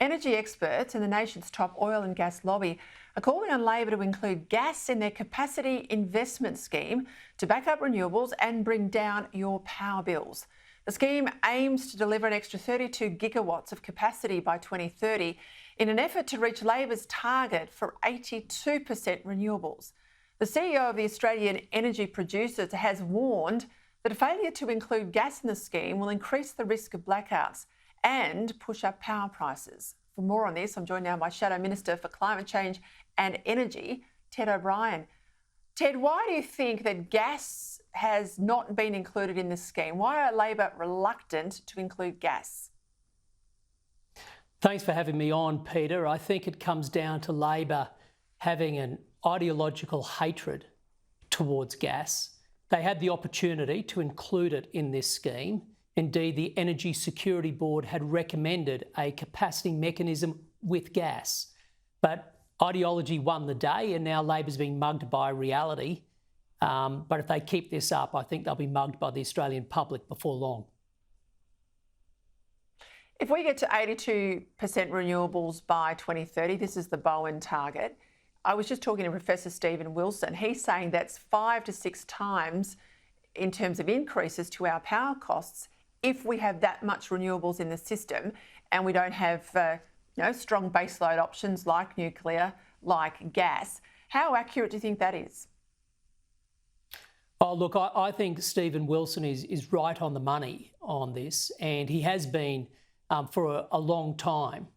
Energy experts and the nation's top oil and gas lobby are calling on Labor to include gas in their capacity investment scheme to back up renewables and bring down your power bills. The scheme aims to deliver an extra 32 gigawatts of capacity by 2030 in an effort to reach Labor's target for 82% renewables. The CEO of the Australian Energy Producers has warned that a failure to include gas in the scheme will increase the risk of blackouts and push up power prices. For more on this, I'm joined now by Shadow Minister for Climate Change and Energy, Ted O'Brien. Ted, why do you think that gas has not been included in this scheme? Why are Labor reluctant to include gas? Thanks for having me on, Peter. I think it comes down to Labor having an ideological hatred towards gas. They had the opportunity to include it in this scheme. Indeed, the Energy Security Board had recommended a capacity mechanism with gas. But ideology won the day, and now Labor's being mugged by reality. But if they keep this up, I think they'll be mugged by the Australian public before long. If we get to 82% renewables by 2030, this is the Bowen target. I was just talking to Professor Stephen Wilson. He's saying that's 5 to 6 times in terms of increases to our power costs if we have that much renewables in the system and we don't have strong baseload options like nuclear, like gas. How accurate do you think that is? Oh, look, I think Stephen Wilson is right on the money on this, and he has been for a long time.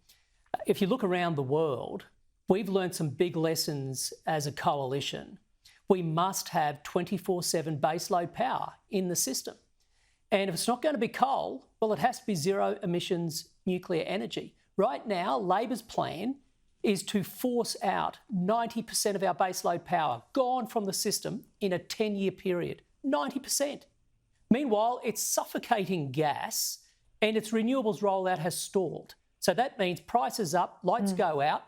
If you look around the world, we've learned some big lessons as a coalition. We must have 24/7 baseload power in the system. And if it's not going to be coal, well, it has to be zero emissions nuclear energy. Right now, Labor's plan is to force out 90% of our baseload power gone from the system in a 10-year period. 90%. Meanwhile, it's suffocating gas and its renewables rollout has stalled. So that means prices up, lights go out,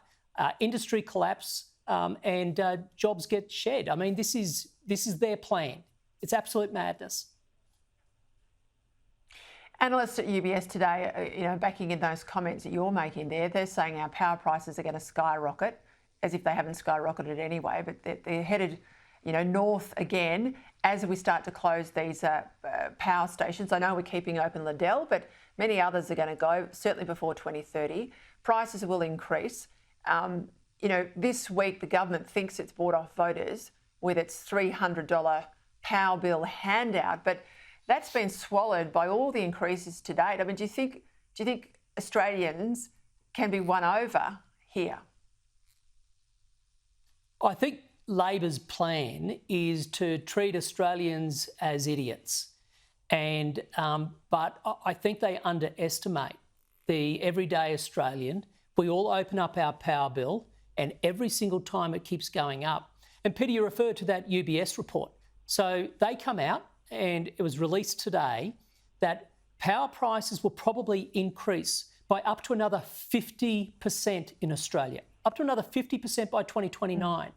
industry collapse, and jobs get shed. I mean, this is their plan. It's absolute madness. Analysts at UBS today, backing in those comments that you're making there, they're saying our power prices are going to skyrocket, as if they haven't skyrocketed anyway, but they're headed, north again as we start to close these power stations. I know we're keeping open Liddell, but many others are going to go, certainly before 2030. Prices will increase. This week the government thinks it's bought off voters with its $300 power bill handout, but that's been swallowed by all the increases to date. I mean, do you think Australians can be won over here? I think Labor's plan is to treat Australians as idiots, but I think they underestimate the everyday Australian. We all open up our power bill, and every single time it keeps going up. And Peter, you referred to that UBS report. So they come out, and it was released today, that power prices will probably increase by up to another 50% in Australia, up to another 50% by 2029.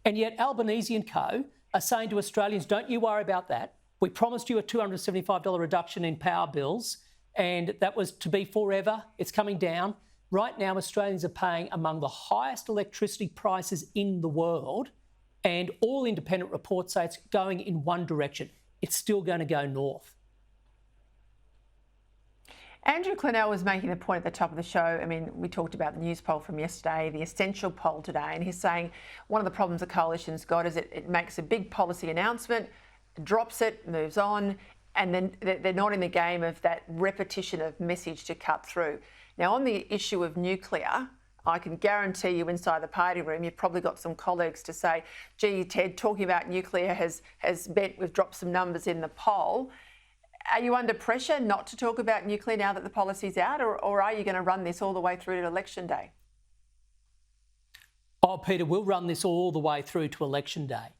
And yet Albanese and co are saying to Australians, don't you worry about that. We promised you a $275 reduction in power bills, and that was to be forever. It's coming down. Right now, Australians are paying among the highest electricity prices in the world, and all independent reports say it's going in one direction. It's still going to go north. Andrew Clennell was making the point at the top of the show. I mean, we talked about the news poll from yesterday, the Essential poll today, and he's saying one of the problems the coalition's got is it makes a big policy announcement, drops it, moves on, and then they're not in the game of that repetition of message to cut through. Now, on the issue of nuclear, I can guarantee you inside the party room, you've probably got some colleagues to say, gee, Ted, talking about nuclear has meant we've dropped some numbers in the poll. Are you under pressure not to talk about nuclear now that the policy's out, or are you going to run this all the way through to election day? Oh, Peter, we'll run this all the way through to election day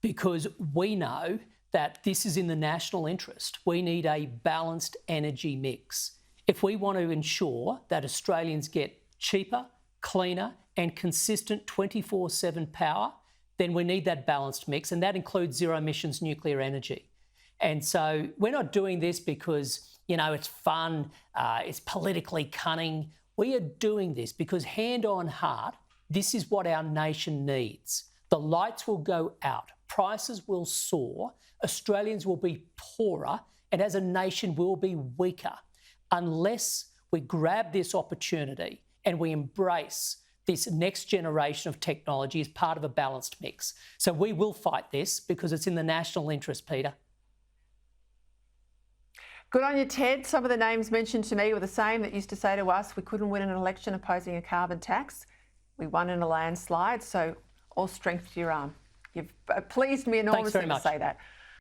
because we know that this is in the national interest. We need a balanced energy mix. If we want to ensure that Australians get cheaper, cleaner and consistent 24/7 power, then we need that balanced mix, and that includes zero emissions nuclear energy. And so we're not doing this because, it's fun, it's politically cunning. We are doing this because, hand on heart, this is what our nation needs. The lights will go out, prices will soar, Australians will be poorer, and as a nation we'll be weaker unless we grab this opportunity and we embrace this next generation of technology as part of a balanced mix. So we will fight this because it's in the national interest, Peter. Good on you, Ted. Some of the names mentioned to me were the same that used to say to us we couldn't win an election opposing a carbon tax. We won in a landslide, so all strength to your arm. You've pleased me enormously to say that.